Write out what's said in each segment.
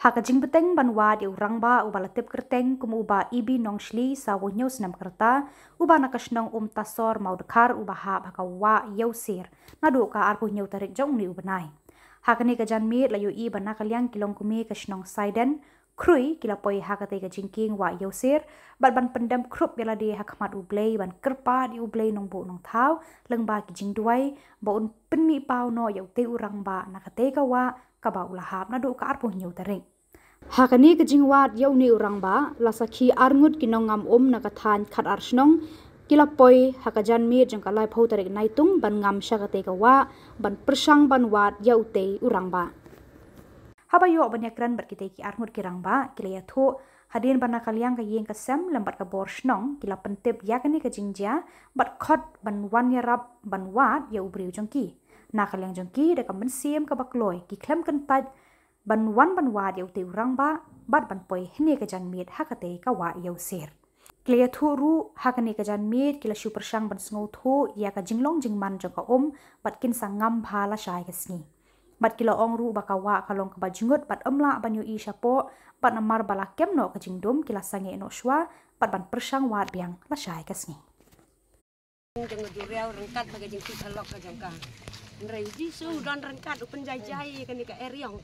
Haka jing beteng banwa di urangba uba latip kerteng kum uba ibi nongshli sawo nyos nam kerta uba nakasnong tasor mau dekar uba ha baka wa yausir nadu ka arpu nyau tarik jong ni ubanai. Haka ni kajan mit layu i bana kalyang kilong kumi kasnong saiden krui kila poi haka te kajingking wa yausir bat ban pendam krup bela di hakmat ublei ban kerpa di ublei nong bu nong thau lengba ki jing duai ba un penmi pau no yau te urangba nakate ka wa kaba ulahap nadu ka arpu nyau tarik. Hakani kejingwat yau ni urangba lasaki arngut kinongam nakathan khat arsnong kilapoi hakajan mi jeng kalai phau tarik naitung ban ngam syakate kawa ban persang ban wat yau te urangba. Habayo banyakran berkite ki arngut kirangba kilaya thu hadin bana kalyang ka yeng kasem lambat ka borsnong kila pentip yakani kejingja bat khot ban wan yarap ban wat yau briu jongki na kalyang jongki de kam siem ka bakloi ki klem kan taj ban wan ban wa yau te urangba bat ban poi hne ka jan mit hakate ka wa yau ser klia thuru hakane ka jan mit kila super sang ban sngo thu ya ka jinglong jingman jong ka bat kin sangam bhala shai ka sni bat kila ong ru baka wa kalong ka bajungut bat amla ban yu i shapo bat namar bala kem no ka jingdum kila sange no shwa bat ban persang wat biang la shai ka sni jeng juriau rengkat bagai jeng alok ka jangka nrai di su don rengkat penjajai kan ka eriong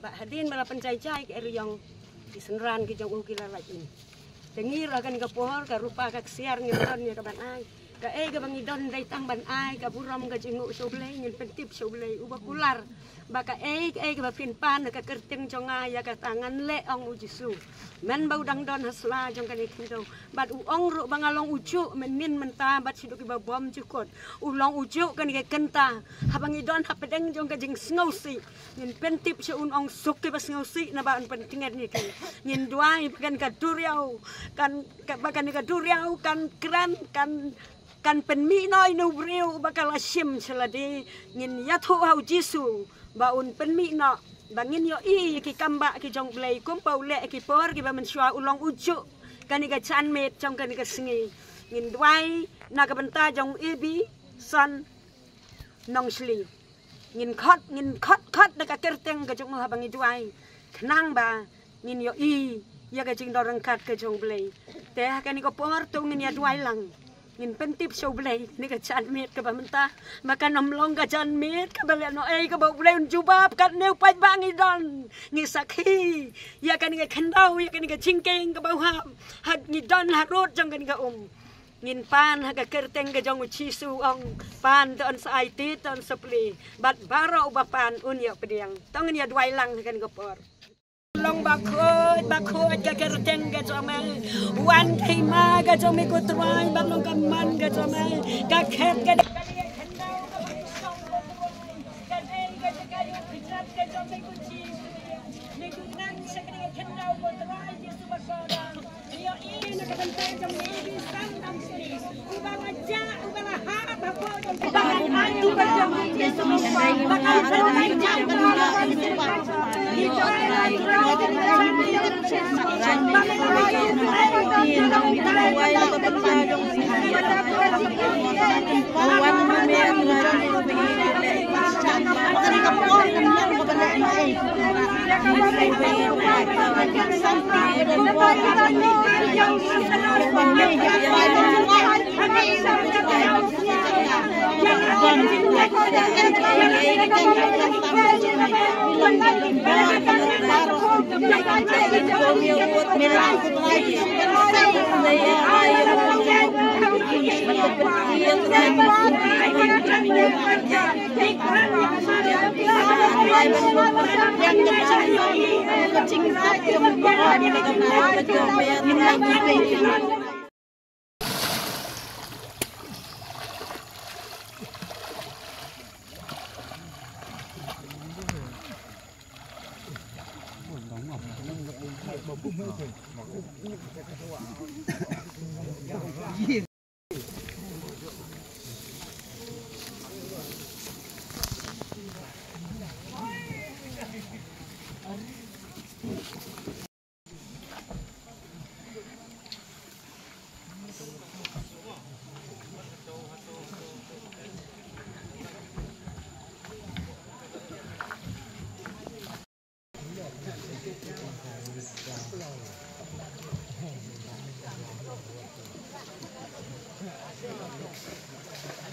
Pak Hadin malah penjajai ke eriong di senran ke jauh kila lain. Dengir akan ke pohon ke rupa ke siar ngidon ya ke banai. Ke ke bangidon dari tang banai ke buram ke jenguk soblei ngin pentip soblei ubah kular. Baka ke bapin pan ke kerting jonga ya ke tangan le ong ujisu. Men bau dang don hasla jong kan ikindo. Bat uong ru bangalong ujuk menin mentah bat siduk iba bom cukot. Ulong ujuk kan ke kenta. Habangidon hapedeng jong ke jeng sngosi. Ngin pentip seun ong suk ke pas ngausi na baan pentingan ni kan. Ngin duai bagan ka duriau kan bagan ka duriau kan kran kan penmi noi no breu bakal asim seladi ngin yathu hau jisu baun penmi no bangin yo i ki kamba ki jong blai kumpau le ki por ki ba mensua ulong ujuk kan ka chan met jong kan ka singi ngin duai na ka benta jong ibi son nong sli ngin khot na ka kerteng ka jong habangi duai kenang ba ngin yo i ya ka jing dorang kat ka jong blai te kan ko por tu ngin ya duai lang ngin pentip so blai ni ka chan met ka ba menta maka nomlong ka chan met ka bale no ka ba blai un jubab kat neu pai bangi don ngi sakhi ya kan ka khandau ya kan ka chingkeng ka ba had ni don harut jong kan ka ngin pan ha ka kerteng ka jong chisu ong pan ton sa it ton sapli bat baro ba pan un ya pediang tong ni duai lang kan ka por long bakut ka kerteng ka jome wan khima ka jome ko trai bang long ka man ka jome ka khet ka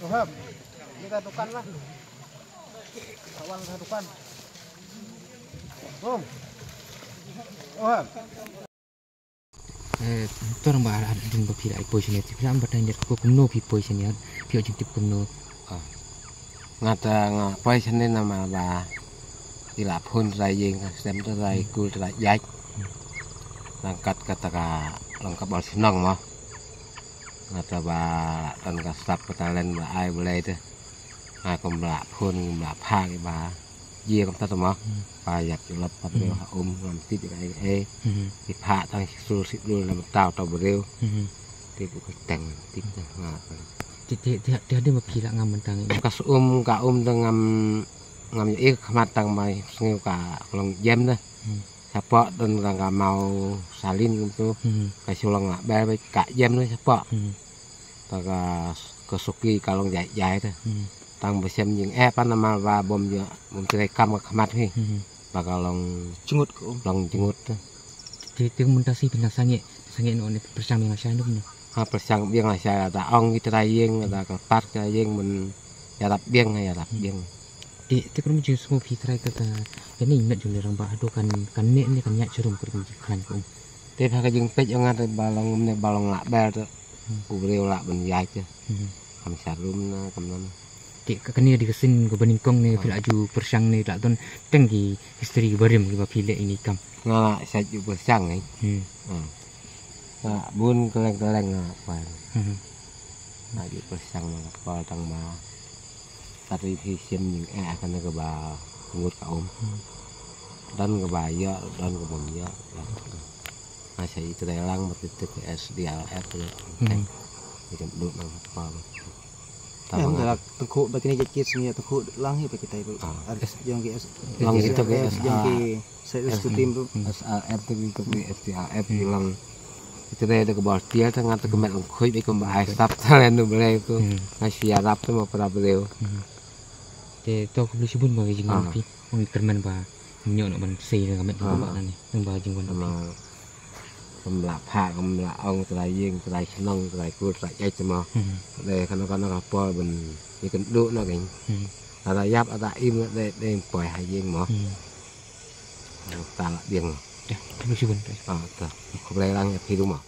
Tuhan, kita tukan lah. Kawan kita tukan. Tuh. Tuhan. Torang ba ada ding ba pira position ti pira ambata nyer ko kumno pi position ya pi ojim tip kumno ngata nga position ni nama ba ila phun rai yeng sem ta rai kul ta yai langkat kata ka langkap bal sinang mah ngata ba tan ka sap ka len ba ai boleh tu ai kom la phun la pha ke ba ye kom ta mah ba yak lap pa bel ngam ti ai thì phá thằng sưu xịt luôn là một tàu tàu bờ rêu thì cũng teng tít ngạt ti ada ba pira ngam mentang cả tang ngam ít khmat tang mai ngêu cả lòng jem đó sapa dan cả mau salin gitu cái siêu lòng ngạ bé với cả jem đó sapa ta cả kesuki kalau dài dài thôi tang bersem những apa nama và bom cerai kam khmat hi bakal long jengut ti mentasi pinang sange no ne persang yang saya no ha persang biang lah saya ada ong kita yeng ada kertas kita yeng men ya tap biang ti krum ju semua pitrai kata ini ingat jule rang ba ado kan ne ni kan nyak cerum krum kan ko te pha ka jing pet yang ada balong lak bel tu ubreu lak ben yai tu kam sarum na kam nan ti kania di kesin go beningkong ne pila aju persang ne la ton tenggi history barim ba pile ini kam nga sa ju persang ni bun keleng apa na ju persang apa tang ma tadi thì xem những kan ke ba ngut ka dan ke ba ya dan ke bom ya na sa itu lang một titik SDLF tu kan itu duduk nang apa Yang galak tengkuk begini jadi semuanya tengkuk lang hi kita itu. Yang ke lang itu ke yang ke saya tim tu SLF tu ke SDLF lang itu dia ada ke bawah dia tengah tu kemet lengkui di kembali stop talen tu boleh tu ngasih Arab tu mau pada beliau te to ko lusi bun ba jing pi ong kermen ba nyo no ban sei ga met ba ni nang ba jing bun ba kembali pha kembali ong trai yeng trai chnong trai kul trai ai tu mau để kana kapal ben ni kan duk no kan ada yap ada im để poi hai yeng mau ta biang lusi bun ta ko lai lang pi du mau